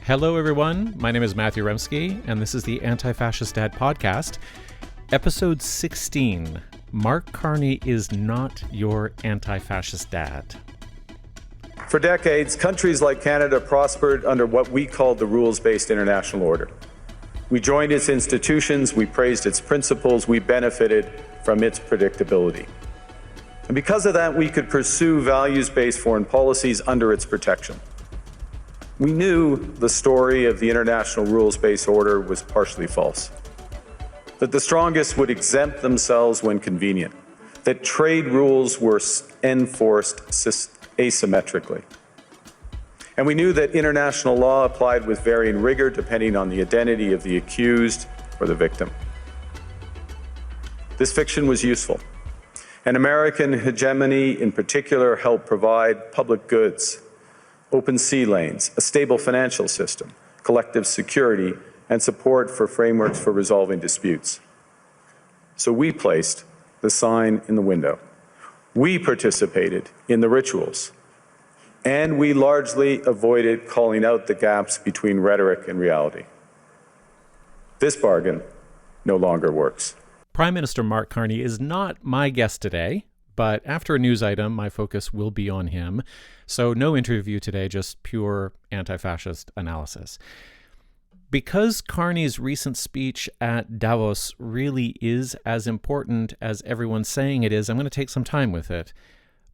Hello, everyone. My name is Matthew Remski, and this is the Anti-Fascist Dad podcast, episode 16. Mark Carney is not your anti-fascist dad. For decades, countries like Canada prospered under what we called the rules-based international order. We joined its institutions, we praised its principles, we benefited from its predictability. And because of that, we could pursue values-based foreign policies under its protection. We knew the story of the international rules-based order was partially false, that the strongest would exempt themselves when convenient, that trade rules were enforced asymmetrically. And we knew that international law applied with varying rigor depending on the identity of the accused or the victim. This fiction was useful, and American hegemony in particular helped provide public goods, open sea lanes, a stable financial system, collective security, and support for frameworks for resolving disputes. So we placed the sign in the window. We participated in the rituals, and we largely avoided calling out the gaps between rhetoric and reality. This bargain no longer works. Prime Minister Mark Carney is not my guest today, but after a news item, my focus will be on him. So no interview today, just pure anti-fascist analysis. Because Carney's recent speech at Davos really is as important as everyone's saying it is, I'm going to take some time with it.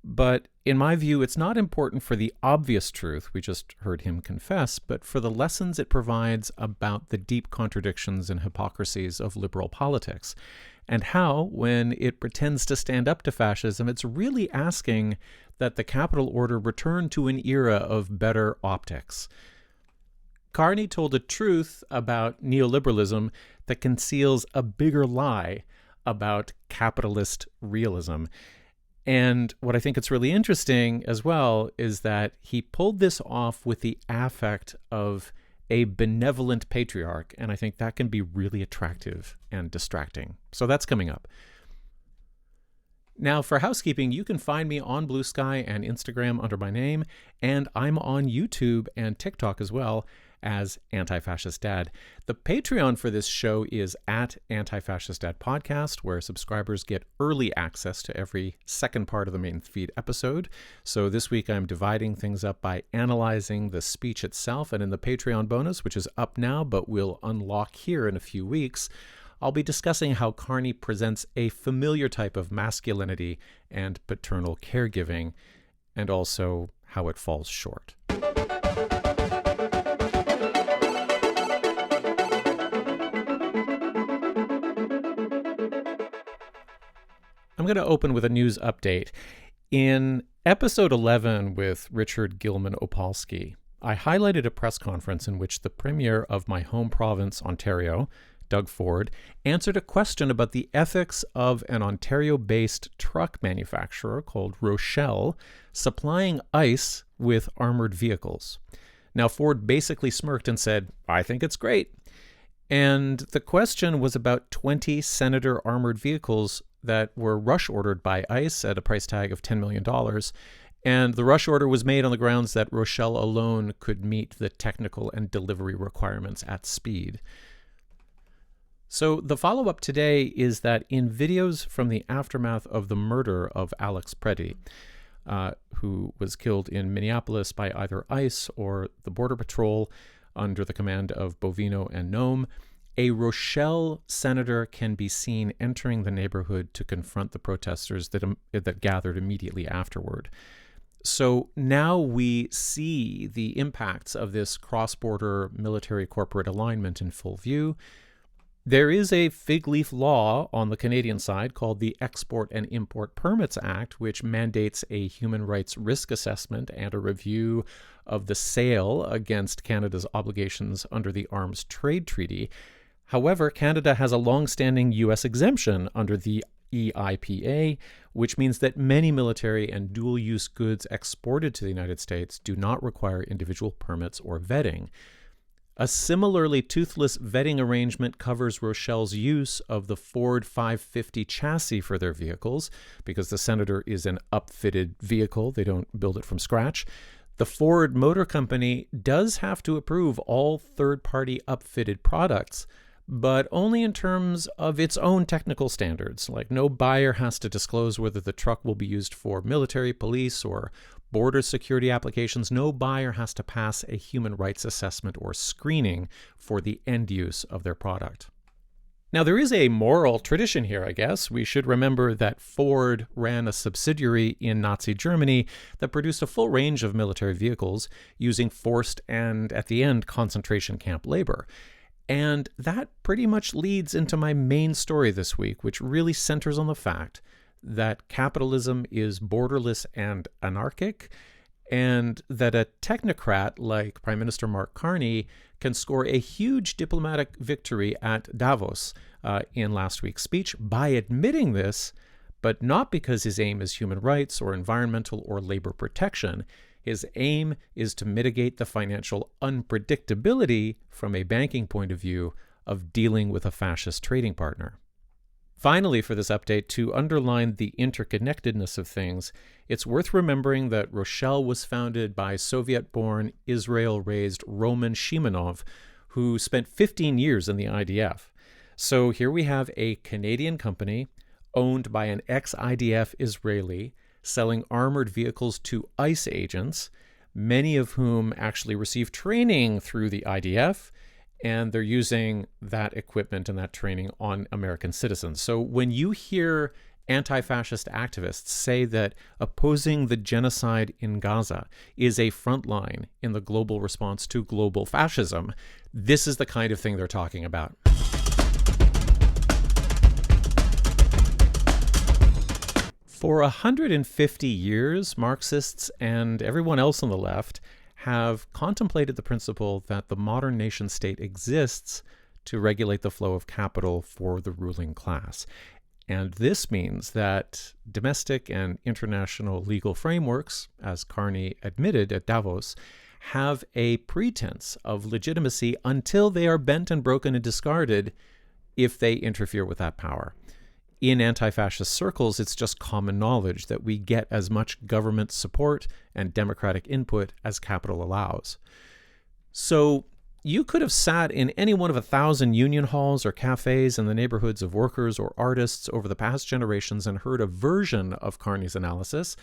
But in my view, it's not important for the obvious truth we just heard him confess, but for the lessons it provides about the deep contradictions and hypocrisies of liberal politics, and how, when it pretends to stand up to fascism, it's really asking that the capital order return to an era of better optics. Carney told a truth about neoliberalism that conceals a bigger lie about capitalist realism. And what I think it's really interesting as well is that he pulled this off with the affect of a benevolent patriarch, and I think that can be really attractive and distracting. So that's coming up. Now, for housekeeping, you can find me on Blue Sky and Instagram under my name, and I'm on YouTube and TikTok as well as Anti-Fascist Dad. The Patreon for this show is at Anti-Fascist Dad Podcast, where subscribers get early access to every second part of the main feed episode. So this week I'm dividing things up by analyzing the speech itself, and in the Patreon bonus, which is up now but will unlock here in a few weeks, I'll be discussing how Carney presents a familiar type of masculinity and paternal caregiving, and also how it falls short. I'm going to open with a news update. In episode 11 with Richard Gilman-Opalski, I highlighted a press conference in which the premier of my home province, Ontario, Doug Ford, answered a question about the ethics of an Ontario-based truck manufacturer called Roshel supplying ICE with armored vehicles. Now, Ford basically smirked and said, "I think it's great." And the question was about 20 Senator armored vehicles that were rush ordered by ICE at a price tag of $10 million. And the rush order was made on the grounds that Roshel alone could meet the technical and delivery requirements at speed. So the follow-up today is that in videos from the aftermath of the murder of Alex Preddy, who was killed in Minneapolis by either ICE or the Border Patrol under the command of Bovino and Nome, a Roshel senator can be seen entering the neighborhood to confront the protesters that gathered immediately afterward. So now we see the impacts of this cross-border military corporate alignment in full view. There is a fig leaf law on the Canadian side called the Export and Import Permits Act, which mandates a human rights risk assessment and a review of the sale against Canada's obligations under the Arms Trade Treaty. However, Canada has a long-standing U.S. exemption under the EIPA, which means that many military and dual-use goods exported to the United States do not require individual permits or vetting. A similarly toothless vetting arrangement covers Rochel's use of the Ford 550 chassis for their vehicles, because the Senator is an upfitted vehicle. They don't build it from scratch. The Ford Motor Company does have to approve all third-party upfitted products, but only in terms of its own technical standards. Like, no buyer has to disclose whether the truck will be used for military, police, or border security applications. No buyer has to pass a human rights assessment or screening for the end use of their product. Now, there is a moral tradition here, I guess. We should remember that Ford ran a subsidiary in Nazi Germany that produced a full range of military vehicles using forced and, at the end, concentration camp labor. And that pretty much leads into my main story this week, which really centers on the fact that capitalism is borderless and anarchic, and that a technocrat like Prime Minister Mark Carney can score a huge diplomatic victory at Davos in last week's speech by admitting this, but not because his aim is human rights or environmental or labor protection. His aim is to mitigate the financial unpredictability from a banking point of view of dealing with a fascist trading partner. Finally, for this update, to underline the interconnectedness of things, it's worth remembering that Roshel was founded by Soviet-born, Israel-raised Roman Shimonov, who spent 15 years in the IDF. So here we have a Canadian company owned by an ex-IDF Israeli selling armored vehicles to ICE agents, many of whom actually receive training through the IDF, and they're using that equipment and that training on American citizens. So when you hear anti-fascist activists say that opposing the genocide in Gaza is a front line in the global response to global fascism, this is the kind of thing they're talking about. For 150 years, Marxists and everyone else on the left have contemplated the principle that the modern nation state exists to regulate the flow of capital for the ruling class. And this means that domestic and international legal frameworks, as Carney admitted at Davos, have a pretense of legitimacy until they are bent and broken and discarded if they interfere with that power. In anti-fascist circles, it's just common knowledge that we get as much government support and democratic input as capital allows. So you could have sat in any one of 1,000 union halls or cafes in the neighborhoods of workers or artists over the past generations and heard a version of Carney's analysis.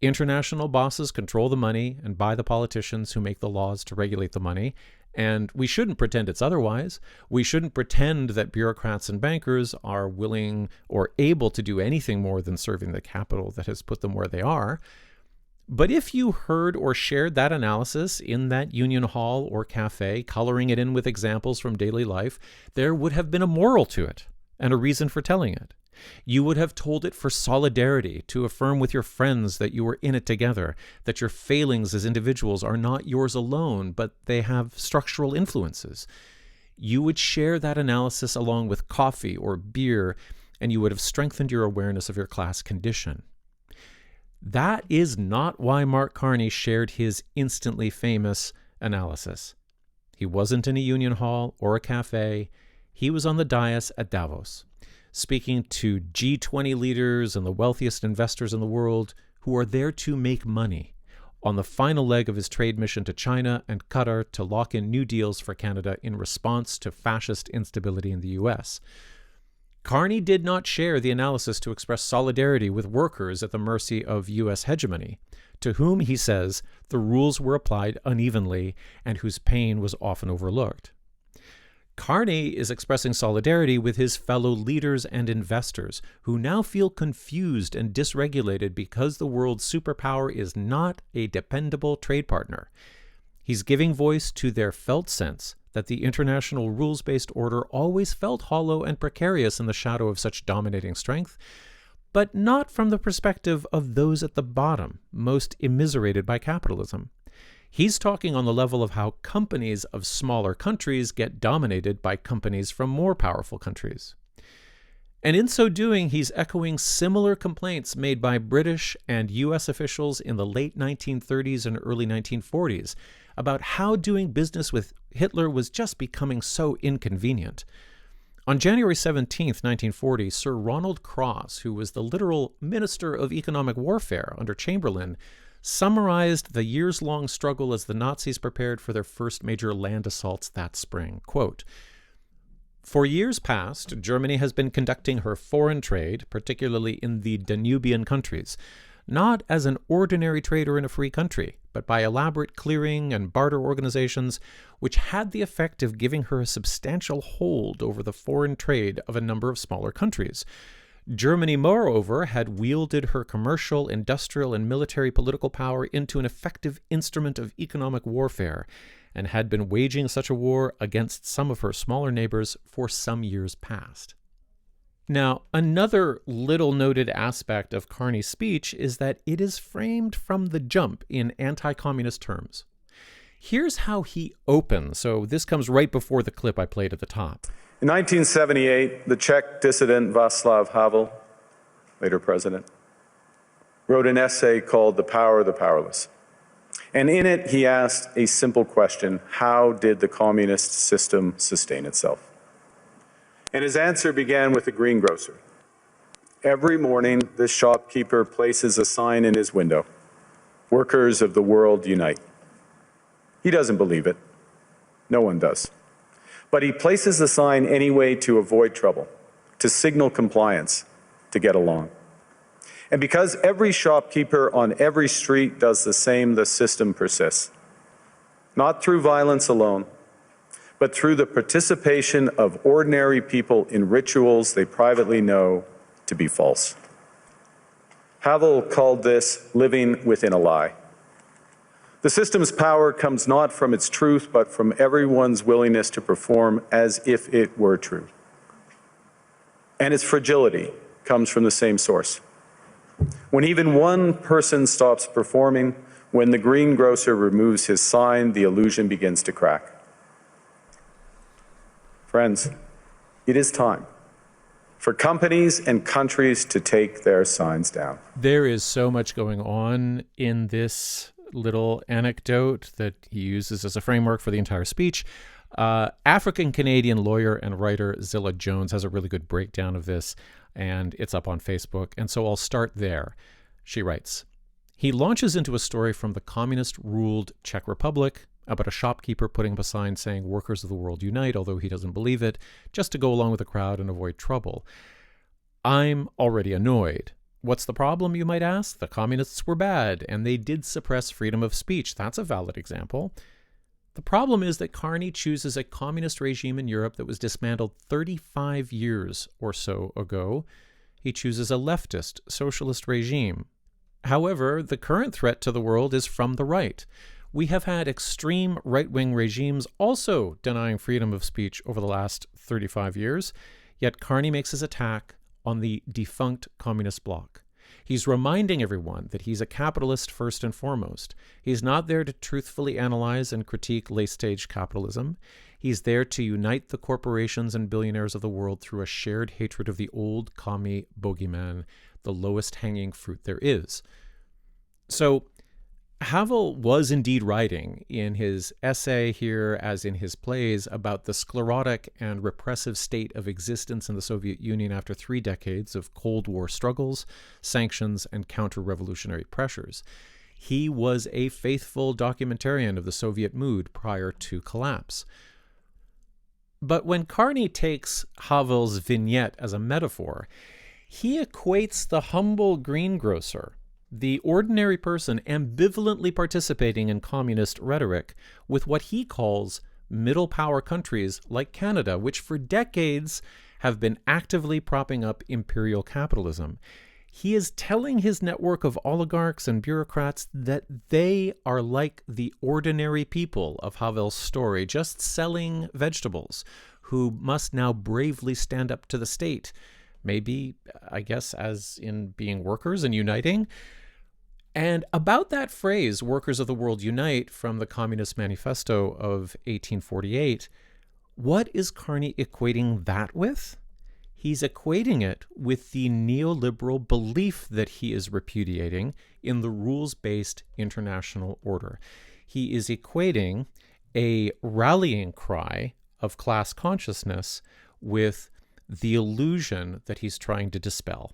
International bosses control the money and buy the politicians who make the laws to regulate the money. And we shouldn't pretend it's otherwise. We shouldn't pretend that bureaucrats and bankers are willing or able to do anything more than serving the capital that has put them where they are. But if you heard or shared that analysis in that union hall or cafe, coloring it in with examples from daily life, there would have been a moral to it and a reason for telling it. You would have told it for solidarity, to affirm with your friends that you were in it together, that your failings as individuals are not yours alone, but they have structural influences. You would share that analysis along with coffee or beer, and you would have strengthened your awareness of your class condition. That is not why Mark Carney shared his instantly famous analysis. He wasn't in a union hall or a cafe. He was on the dais at Davos, speaking to G20 leaders and the wealthiest investors in the world who are there to make money on the final leg of his trade mission to China and Qatar to lock in new deals for Canada in response to fascist instability in the U.S. Carney did not share the analysis to express solidarity with workers at the mercy of U.S. hegemony, to whom, he says, the rules were applied unevenly and whose pain was often overlooked. Carney is expressing solidarity with his fellow leaders and investors who now feel confused and dysregulated because the world's superpower is not a dependable trade partner. He's giving voice to their felt sense that the international rules-based order always felt hollow and precarious in the shadow of such dominating strength, but not from the perspective of those at the bottom, most immiserated by capitalism. He's talking on the level of how companies of smaller countries get dominated by companies from more powerful countries. And in so doing, he's echoing similar complaints made by British and U.S. officials in the late 1930s and early 1940s about how doing business with Hitler was just becoming so inconvenient. On January 17, 1940, Sir Ronald Cross, who was the literal Minister of Economic Warfare under Chamberlain, summarized the years-long struggle as the Nazis prepared for their first major land assaults that spring. Quote, "For years past, Germany has been conducting her foreign trade, particularly in the Danubian countries, not as an ordinary trader in a free country, but by elaborate clearing and barter organizations, which had the effect of giving her a substantial hold over the foreign trade of a number of smaller countries. Germany, moreover, had wielded her commercial, industrial, and military political power into an effective instrument of economic warfare, and had been waging such a war against some of her smaller neighbors for some years past." Now, another little noted aspect of Carney's speech is that it is framed from the jump in anti-communist terms. Here's how he opens. So this comes right before the clip I played at the top. In 1978, the Czech dissident Václav Havel, later president, wrote an essay called The Power of the Powerless. And in it, he asked a simple question: how did the communist system sustain itself? And his answer began with a greengrocer. Every morning, this shopkeeper places a sign in his window: "Workers of the world unite." He doesn't believe it. No one does. But he places the sign anyway to avoid trouble, to signal compliance, to get along. And because every shopkeeper on every street does the same, the system persists. Not through violence alone, but through the participation of ordinary people in rituals they privately know to be false. Havel called this living within a lie. The system's power comes not from its truth, but from everyone's willingness to perform as if it were true. And its fragility comes from the same source. When even one person stops performing, when the greengrocer removes his sign, the illusion begins to crack. Friends, it is time for companies and countries to take their signs down. There is so much going on in this little anecdote that he uses as a framework for the entire speech. African-Canadian lawyer and writer Zilla Jones has a really good breakdown of this, and it's up on Facebook, and so I'll start there. She writes, "He launches into a story from the communist-ruled Czech Republic about a shopkeeper putting up a sign saying 'Workers of the world unite,' although he doesn't believe it, just to go along with the crowd and avoid trouble. I'm already annoyed. What's the problem, you might ask? The communists were bad, and they did suppress freedom of speech. That's a valid example. The problem is that Carney chooses a communist regime in Europe that was dismantled 35 years or so ago. He chooses a leftist, socialist regime. However, the current threat to the world is from the right. We have had extreme right-wing regimes also denying freedom of speech over the last 35 years, yet Carney makes his attack on the defunct communist bloc. He's reminding everyone that he's a capitalist first and foremost. He's not there to truthfully analyze and critique late-stage capitalism. He's there to unite the corporations and billionaires of the world through a shared hatred of the old commie bogeyman, the lowest hanging fruit there is." So Havel was indeed writing in his essay here, as in his plays, about the sclerotic and repressive state of existence in the Soviet Union after 3 decades of Cold War struggles, sanctions, and counter-revolutionary pressures. He was a faithful documentarian of the Soviet mood prior to collapse. But when Carney takes Havel's vignette as a metaphor, he equates the humble greengrocer, the ordinary person ambivalently participating in communist rhetoric, with what he calls middle power countries like Canada, which for decades have been actively propping up imperial capitalism. He is telling his network of oligarchs and bureaucrats that they are like the ordinary people of Havel's story, just selling vegetables, who must now bravely stand up to the state. Maybe, I guess, as in being workers and uniting. And about that phrase, "Workers of the World Unite," from the Communist Manifesto of 1848, what is Carney equating that with? He's equating it with the neoliberal belief that he is repudiating in the rules-based international order. He is equating a rallying cry of class consciousness with the illusion that he's trying to dispel.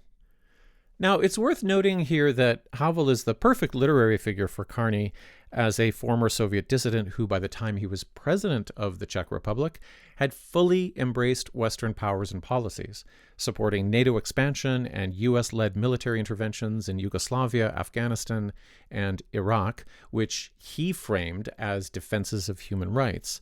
Now, it's worth noting here that Havel is the perfect literary figure for Carney as a former Soviet dissident who, by the time he was president of the Czech Republic, had fully embraced Western powers and policies, supporting NATO expansion and US-led military interventions in Yugoslavia, Afghanistan, and Iraq, which he framed as defenses of human rights.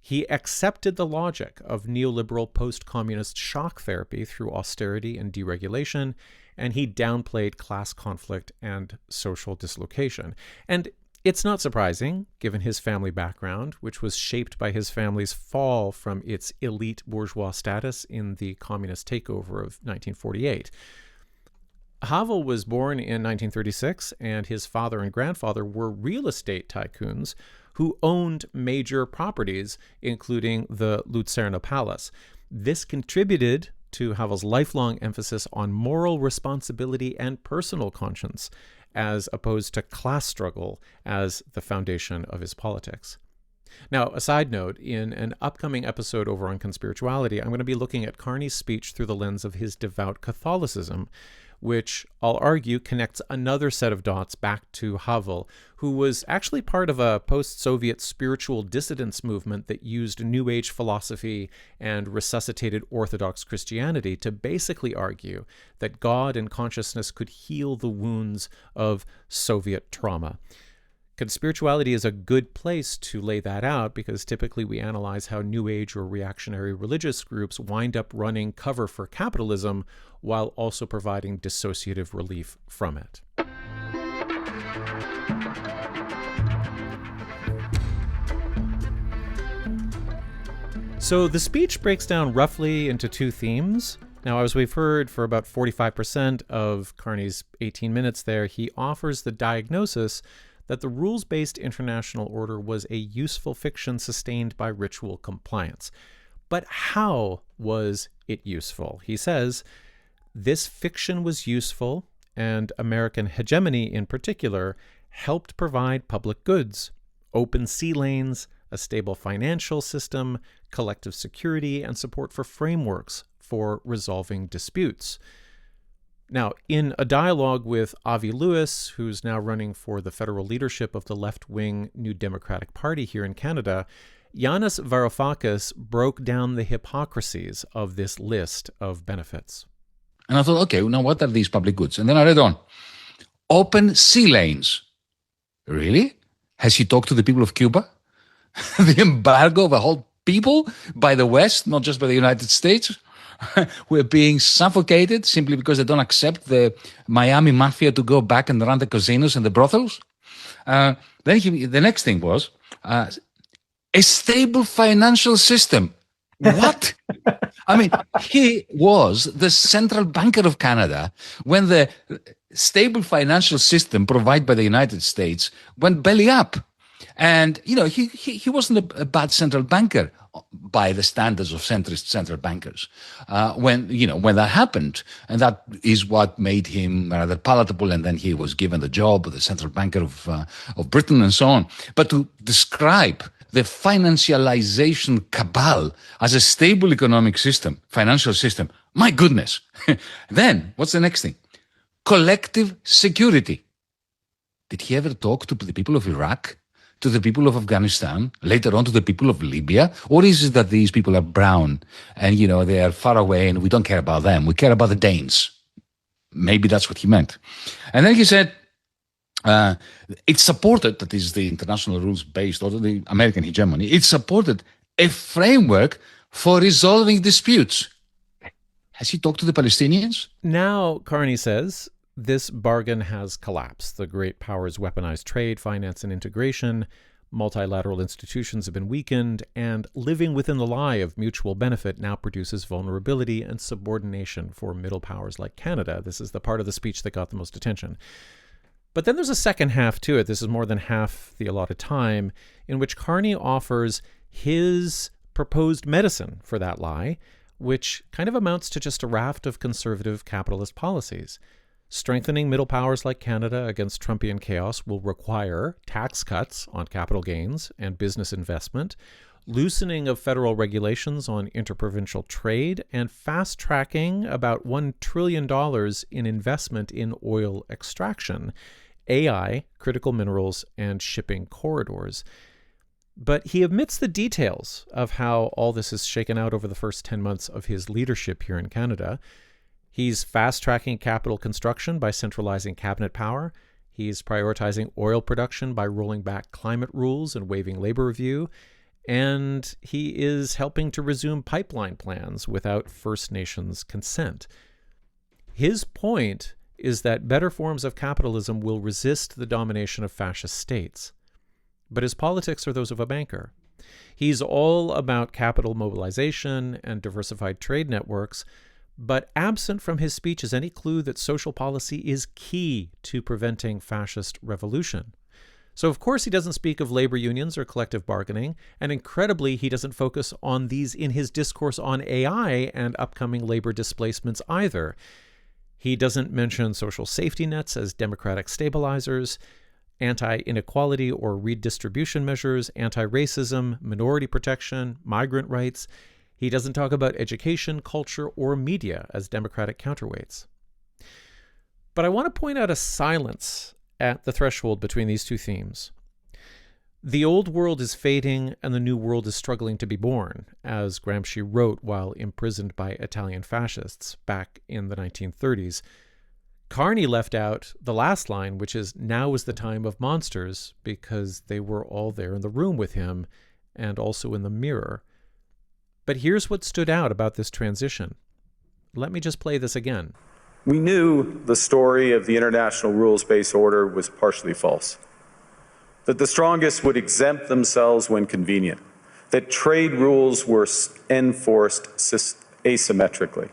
He accepted the logic of neoliberal post-communist shock therapy through austerity and deregulation, and he downplayed class conflict and social dislocation. And it's not surprising, given his family background, which was shaped by his family's fall from its elite bourgeois status in the communist takeover of 1948. Havel was born in 1936, and his father and grandfather were real estate tycoons who owned major properties, including the Lucerna Palace. This contributed to Havel's lifelong emphasis on moral responsibility and personal conscience, as opposed to class struggle as the foundation of his politics. Now, a side note, in an upcoming episode over on Conspirituality, I'm going to be looking at Carney's speech through the lens of his devout Catholicism, which I'll argue connects another set of dots back to Havel, who was actually part of a post-Soviet spiritual dissidence movement that used New Age philosophy and resuscitated Orthodox Christianity to basically argue that God and consciousness could heal the wounds of Soviet trauma. Conspirituality is a good place to lay that out because typically we analyze how New Age or reactionary religious groups wind up running cover for capitalism while also providing dissociative relief from it. So the speech breaks down roughly into two themes. Now, as we've heard, for about 45% of Carney's 18 minutes there, he offers the diagnosis that the rules-based international order was a useful fiction sustained by ritual compliance. But how was it useful? He says, this fiction was useful, and American hegemony in particular helped provide public goods, open sea lanes, a stable financial system, collective security, and support for frameworks for resolving disputes. Now, in a dialogue with Avi Lewis, who's now running for the federal leadership of the left-wing New Democratic Party here in Canada, Yanis Varoufakis broke down the hypocrisies of this list of benefits. And I thought, okay, now what are these public goods? And then I read on. Open sea lanes. Really? Has he talked to the people of Cuba? The embargo of a whole people by the West, not just by the United States? Who are being suffocated simply because they don't accept the Miami mafia to go back and run the casinos and the brothels. Then the next thing was a stable financial system. What? I mean, he was the central banker of Canada when the stable financial system provided by the United States went belly up. And, you know, he wasn't a bad central banker by the standards of centrist central bankers when that happened. And that is what made him rather palatable. And then he was given the job of the central banker of Britain and so on. But to describe the financialization cabal as a stable economic system, financial system, my goodness. Then what's the next thing? Collective security. Did he ever talk to the people of Iraq? To the people of Afghanistan, later on to the people of Libya? Or is it that these people are brown and, you know, they are far away and we don't care about them? We care about the Danes. Maybe that's what he meant. And then he said, it supported, that is the international rules-based, or the American hegemony, it supported a framework for resolving disputes. Has he talked to the Palestinians? Now, Carney says, this bargain has collapsed. The great powers weaponized trade, finance, and integration. Multilateral institutions have been weakened, and living within the lie of mutual benefit now produces vulnerability and subordination for middle powers like Canada. This is the part of the speech that got the most attention. But then there's a second half to it. This is more than half the allotted time, in which Carney offers his proposed medicine for that lie, which kind of amounts to just a raft of conservative capitalist policies. Strengthening middle powers like Canada against Trumpian chaos will require tax cuts on capital gains and business investment, loosening of federal regulations on interprovincial trade, and fast-tracking about $1 trillion in investment in oil extraction, AI, critical minerals, and shipping corridors. But he omits the details of how all this is shaken out over the first 10 months of his leadership here in Canada. He's fast-tracking capital construction by centralizing cabinet power. He's prioritizing oil production by rolling back climate rules and waiving labor review. And he is helping to resume pipeline plans without First Nations consent. His point is that better forms of capitalism will resist the domination of fascist states. But his politics are those of a banker. He's all about capital mobilization and diversified trade networks, but absent from his speech is any clue that social policy is key to preventing fascist revolution. So of course he doesn't speak of labor unions or collective bargaining, and incredibly he doesn't focus on these in his discourse on AI and upcoming labor displacements either. He doesn't mention social safety nets as democratic stabilizers, anti-inequality or redistribution measures, anti-racism, minority protection, migrant rights. He doesn't talk about education, culture, or media as democratic counterweights. But I want to point out a silence at the threshold between these two themes. The old world is fading and the new world is struggling to be born, as Gramsci wrote while imprisoned by Italian fascists back in the 1930s. Carney left out the last line, which is, "Now is the time of monsters," because they were all there in the room with him and also in the mirror. But here's what stood out about this transition. Let me just play this again. We knew the story of the international rules-based order was partially false, that the strongest would exempt themselves when convenient, that trade rules were enforced asymmetrically.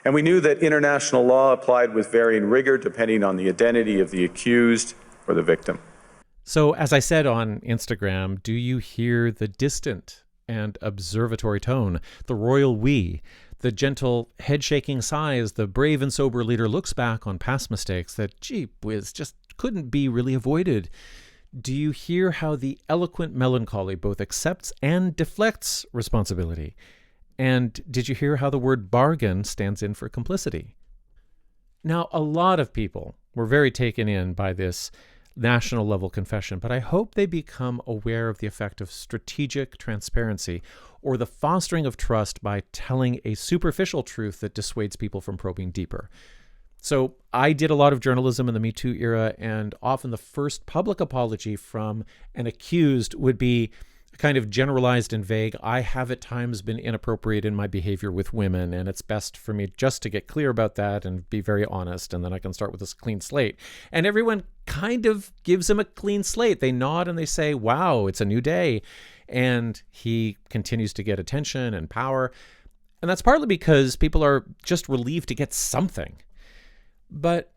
And we knew that international law applied with varying rigor depending on the identity of the accused or the victim. So, as I said on Instagram, do you hear the distant and observatory tone, the royal we, the gentle head-shaking sigh as the brave and sober leader looks back on past mistakes that, gee whiz, just couldn't be really avoided? Do you hear how the eloquent melancholy both accepts and deflects responsibility? And did you hear how the word bargain stands in for complicity? Now, a lot of people were very taken in by this national level confession, but I hope they become aware of the effect of strategic transparency or the fostering of trust by telling a superficial truth that dissuades people from probing deeper. So I did a lot of journalism in the Me Too era, and often the first public apology from an accused would be kind of generalized and vague. I have at times been inappropriate in my behavior with women, and it's best for me just to get clear about that and be very honest, and then I can start with this clean slate. And everyone kind of gives him a clean slate. They nod and they say, wow, it's a new day. And he continues to get attention and power. And that's partly because people are just relieved to get something. But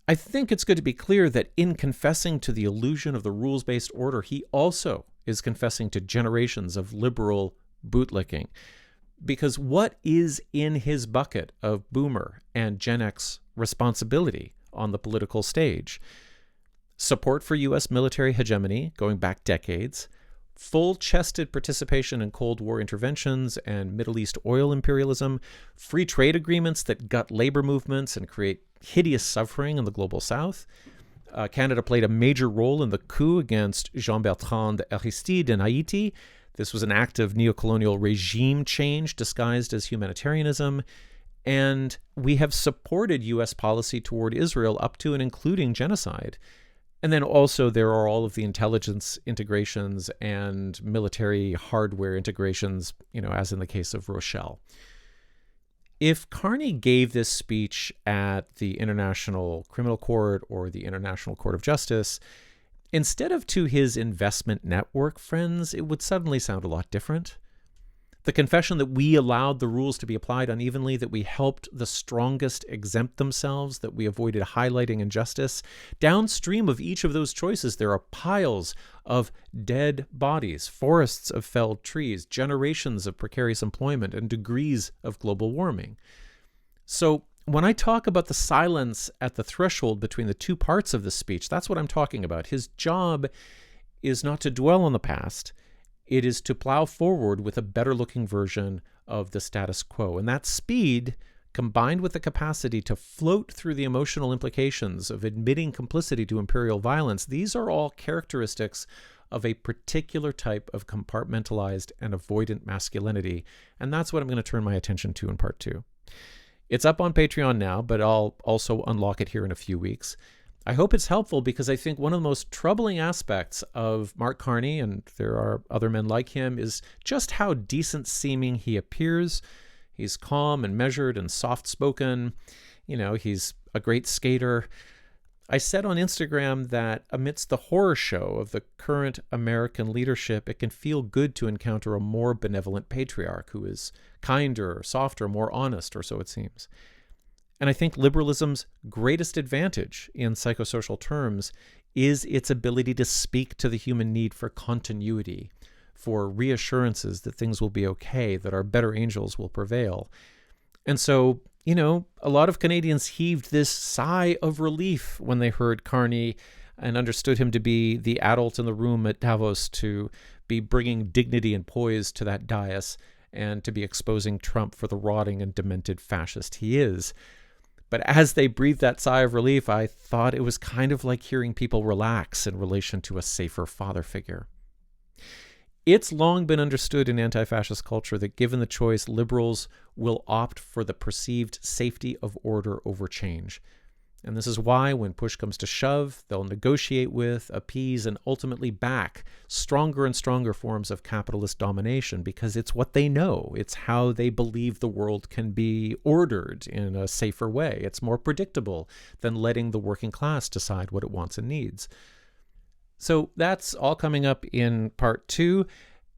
I think it's good to be clear that in confessing to the illusion of the rules-based order, he also is confessing to generations of liberal bootlicking. Because what is in his bucket of boomer and Gen X responsibility on the political stage? Support for U.S. military hegemony going back decades, full-chested participation in Cold War interventions and Middle East oil imperialism, free trade agreements that gut labor movements and create hideous suffering in the global South. Canada played a major role in the coup against Jean-Bertrand Aristide in Haiti. This was an act of neocolonial regime change disguised as humanitarianism. And we have supported U.S. policy toward Israel up to and including genocide. And then also there are all of the intelligence integrations and military hardware integrations, as in the case of Roshel. If Carney gave this speech at the International Criminal Court or the International Court of Justice, instead of to his investment network friends, it would suddenly sound a lot different. The confession that we allowed the rules to be applied unevenly, that we helped the strongest exempt themselves, that we avoided highlighting injustice. Downstream of each of those choices, there are piles of dead bodies, forests of felled trees, generations of precarious employment, and degrees of global warming. So when I talk about the silence at the threshold between the two parts of the speech, that's what I'm talking about. His job is not to dwell on the past. It is to plow forward with a better-looking version of the status quo. And that speed, combined with the capacity to float through the emotional implications of admitting complicity to imperial violence, these are all characteristics of a particular type of compartmentalized and avoidant masculinity. And that's what I'm going to turn my attention to in part 2. It's up on Patreon now, but I'll also unlock it here in a few weeks. I hope it's helpful because I think one of the most troubling aspects of Mark Carney, and there are other men like him, is just how decent-seeming he appears. He's calm and measured and soft-spoken. He's a great skater. I said on Instagram that amidst the horror show of the current American leadership, it can feel good to encounter a more benevolent patriarch who is kinder, softer, more honest, or so it seems. And I think liberalism's greatest advantage in psychosocial terms is its ability to speak to the human need for continuity, for reassurances that things will be okay, that our better angels will prevail. And so, a lot of Canadians heaved this sigh of relief when they heard Carney and understood him to be the adult in the room at Davos, to be bringing dignity and poise to that dais, and to be exposing Trump for the rotting and demented fascist he is. But as they breathed that sigh of relief, I thought it was kind of like hearing people relax in relation to a safer father figure. It's long been understood in anti-fascist culture that given the choice, liberals will opt for the perceived safety of order over change. And this is why, when push comes to shove, they'll negotiate with, appease, and ultimately back stronger and stronger forms of capitalist domination, because it's what they know. It's how they believe the world can be ordered in a safer way. It's more predictable than letting the working class decide what it wants and needs. So that's all coming up in part 2.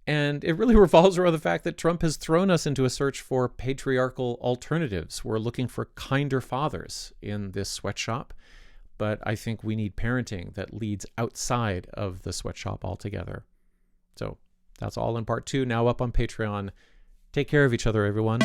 And it really revolves around the fact that Trump has thrown us into a search for patriarchal alternatives. We're looking for kinder fathers in this sweatshop, but I think we need parenting that leads outside of the sweatshop altogether. So that's all in part 2, now up on Patreon. Take care of each other, everyone.